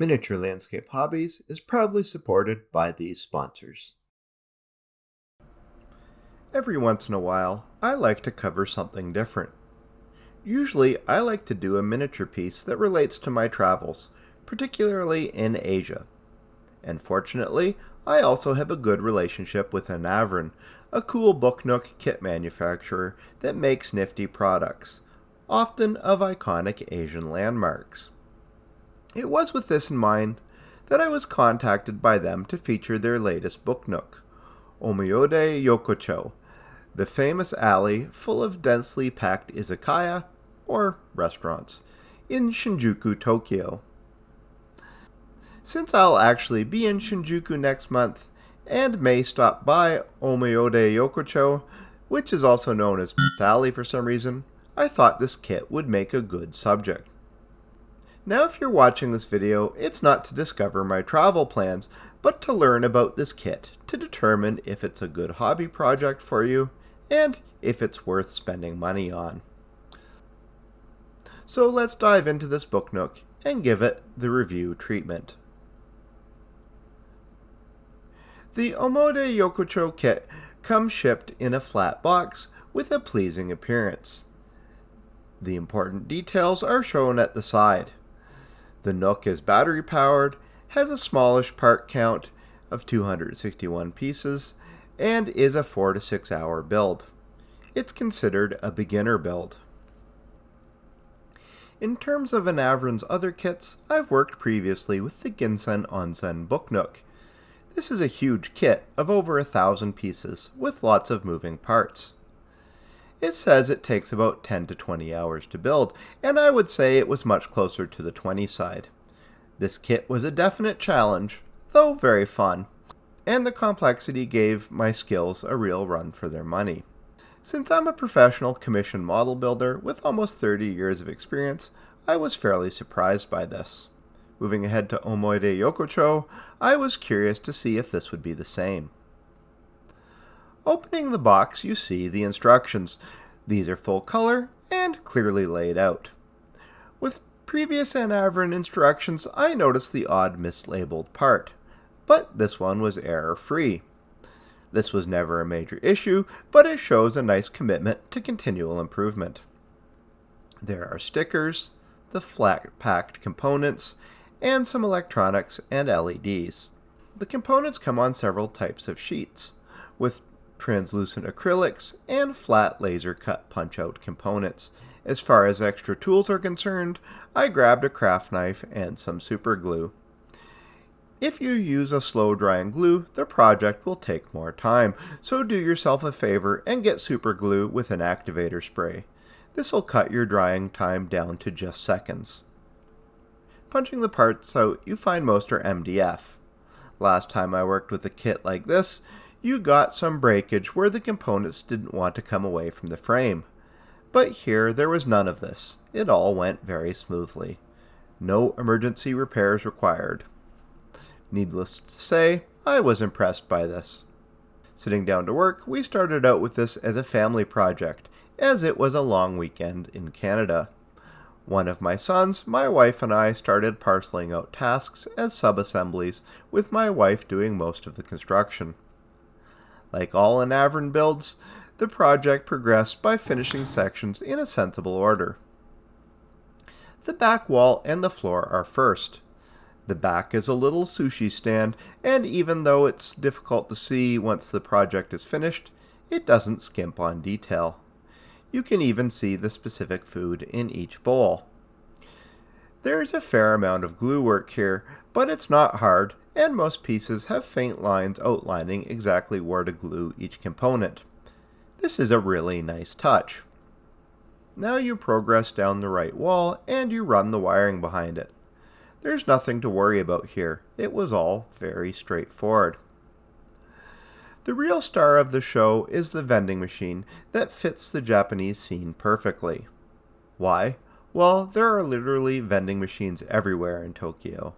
Miniature Landscape Hobbies is proudly supported by these sponsors. Every once in a while, I like to cover something different. Usually, I like to do a miniature piece that relates to my travels, particularly in Asia. And fortunately, I also have a good relationship with Anavrin, a cool booknook kit manufacturer that makes nifty products, often of iconic Asian landmarks. It was with this in mind that I was contacted by them to feature their latest booknook, Omiyode Yokocho, the famous alley full of densely packed izakaya, or restaurants, in Shinjuku, Tokyo. Since I'll actually be in Shinjuku next month, and may stop by Omiyode Yokocho, which is also known as Alley for some reason, I thought this kit would make a good subject. Now if you're watching this video, it's not to discover my travel plans, but to learn about this kit, to determine if it's a good hobby project for you, and if it's worth spending money on. So let's dive into this booknook and give it the review treatment. The Omoide Yokocho kit comes shipped in a flat box with a pleasing appearance. The important details are shown at the side. The Nook is battery powered, has a smallish part count of 261 pieces, and is a 4 to 6 hour build. It's considered a beginner build. In terms of Anavrin's other kits, I've worked previously with the Ginsen Onsen Booknook. This is a huge kit of over 1,000 pieces with lots of moving parts. It says it takes about 10 to 20 hours to build, and I would say it was much closer to the 20 side. This kit was a definite challenge, though very fun, and the complexity gave my skills a real run for their money. Since I'm a professional commission model builder with almost 30 years of experience, I was fairly surprised by this. Moving ahead to Omoide Yokocho, I was curious to see if this would be the same. Opening the box, you see the instructions. These are full color and clearly laid out. With previous Anavrin instructions, I noticed the odd mislabeled part, but this one was error-free. This was never a major issue, but it shows a nice commitment to continual improvement. There are stickers, the flat-packed components, and some electronics and LEDs. The components come on several types of sheets, with translucent acrylics and flat laser-cut punch-out components. As far as extra tools are concerned, I grabbed a craft knife and some super glue. If you use a slow-drying glue, the project will take more time, so do yourself a favor and get super glue with an activator spray. This will cut your drying time down to just seconds. Punching the parts out, you find most are MDF. Last time I worked with a kit like this, you got some breakage where the components didn't want to come away from the frame. But here there was none of this. It all went very smoothly. No emergency repairs required. Needless to say, I was impressed by this. Sitting down to work, we started out with this as a family project, as it was a long weekend in Canada. One of my sons, my wife, and I started parceling out tasks as sub-assemblies, with my wife doing most of the construction. Like all Anavrin builds, the project progressed by finishing sections in a sensible order. The back wall and the floor are first. The back is a little sushi stand, and even though it's difficult to see once the project is finished, it doesn't skimp on detail. You can even see the specific food in each bowl. There's a fair amount of glue work here, but it's not hard, and most pieces have faint lines outlining exactly where to glue each component. This is a really nice touch. Now you progress down the right wall and you run the wiring behind it. There's nothing to worry about here. It was all very straightforward. The real star of the show is the vending machine that fits the Japanese scene perfectly. Why? Well, there are literally vending machines everywhere in Tokyo.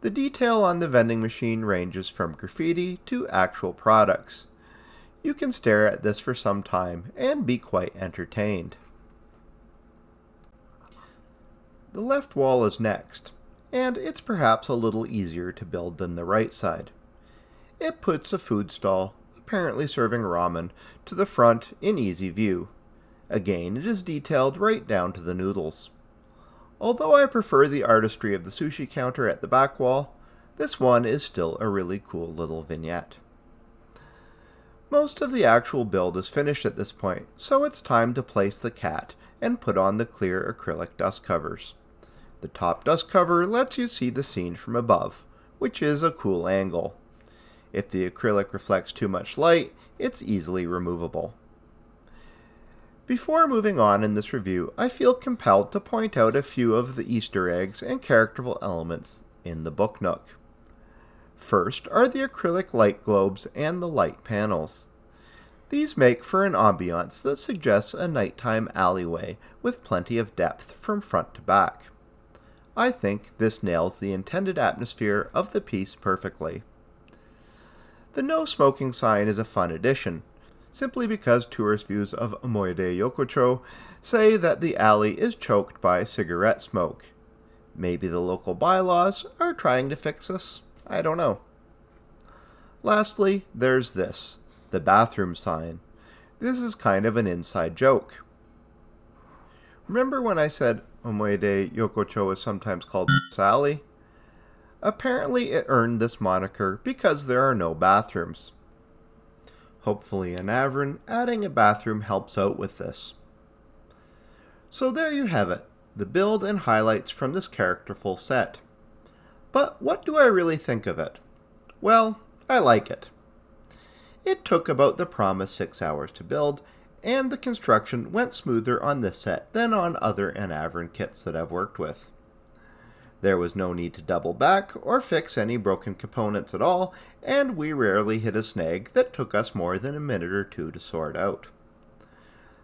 The detail on the vending machine ranges from graffiti to actual products. You can stare at this for some time and be quite entertained. The left wall is next. and it's perhaps a little easier to build than the right side. It puts a food stall, apparently serving ramen, to the front in easy view. Again, it is detailed right down to the noodles. Although I prefer the artistry of the sushi counter at the back wall, this one is still a really cool little vignette. Most of the actual build is finished at this point, so it's time to place the cat and put on the clear acrylic dust covers. The top dust cover lets you see the scene from above, which is a cool angle. If the acrylic reflects too much light, it's easily removable. Before moving on in this review, I feel compelled to point out a few of the Easter eggs and characterful elements in the booknook. First are the acrylic light globes and the light panels. These make for an ambiance that suggests a nighttime alleyway with plenty of depth from front to back. I think this nails the intended atmosphere of the piece perfectly. The no smoking sign is a fun addition, simply because tourist views of Omoide Yokocho say that the alley is choked by cigarette smoke. Maybe the local bylaws are trying to fix this? I don't know. Lastly, there's this, the bathroom sign. This is kind of an inside joke. Remember when I said Omoide Yokocho is sometimes called Alley? Apparently it earned this moniker because there are no bathrooms. Hopefully Anavrin adding a bathroom helps out with this. So there you have it, the build and highlights from this characterful set. But what do I really think of it? Well, I like it. It took about the promised 6 hours to build, and the construction went smoother on this set than on other Anavrin kits that I've worked with. There was no need to double back or fix any broken components at all, and we rarely hit a snag that took us more than a minute or two to sort out.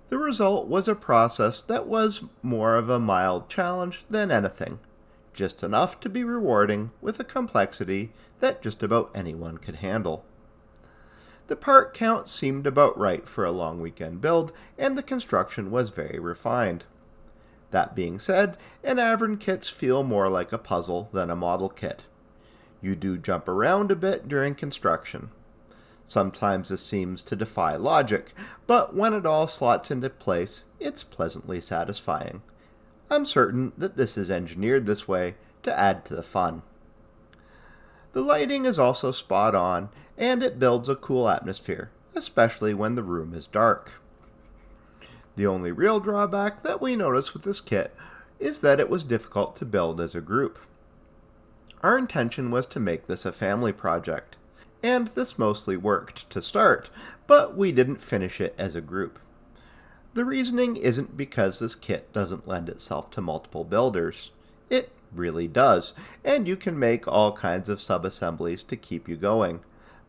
The result was a process that was more of a mild challenge than anything, just enough to be rewarding with a complexity that just about anyone could handle. The part count seemed about right for a long weekend build, and the construction was very refined. That being said, Anavrin kits feel more like a puzzle than a model kit. You do jump around a bit during construction. Sometimes this seems to defy logic, but when it all slots into place, it's pleasantly satisfying. I'm certain that this is engineered this way to add to the fun. The lighting is also spot on, and it builds a cool atmosphere, especially when the room is dark. The only real drawback that we noticed with this kit is that it was difficult to build as a group. Our intention was to make this a family project, and this mostly worked to start, but we didn't finish it as a group. The reasoning isn't because this kit doesn't lend itself to multiple builders. It really does, and you can make all kinds of sub-assemblies to keep you going.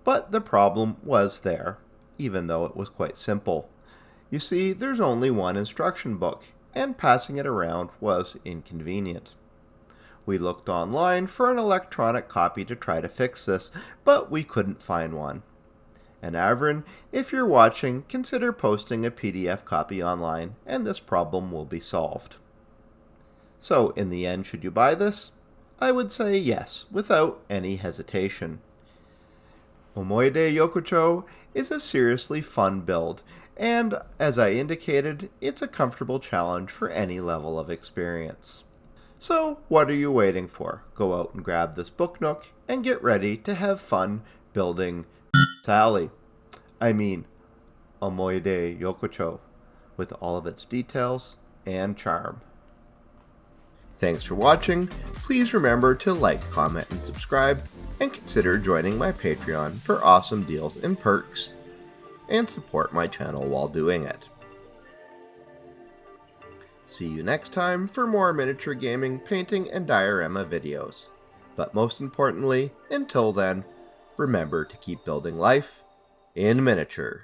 But the problem was there, even though it was quite simple. You see, there's only one instruction book, and passing it around was inconvenient. We looked online for an electronic copy to try to fix this, but we couldn't find one. Anavrin, if you're watching, consider posting a PDF copy online, and this problem will be solved. So, in the end, should you buy this? I would say yes, without any hesitation. Omoide Yokocho is a seriously fun build, and, as I indicated, it's a comfortable challenge for any level of experience. So, what are you waiting for? Go out and grab this booknook and get ready to have fun building Sally. Omoide Yokocho, with all of its details and charm. Thanks for watching. Please remember to like, comment, and subscribe, and consider joining my Patreon for awesome deals and perks, and support my channel while doing it. See you next time for more miniature gaming, painting, and diorama videos. But most importantly, until then, remember to keep building life in miniature.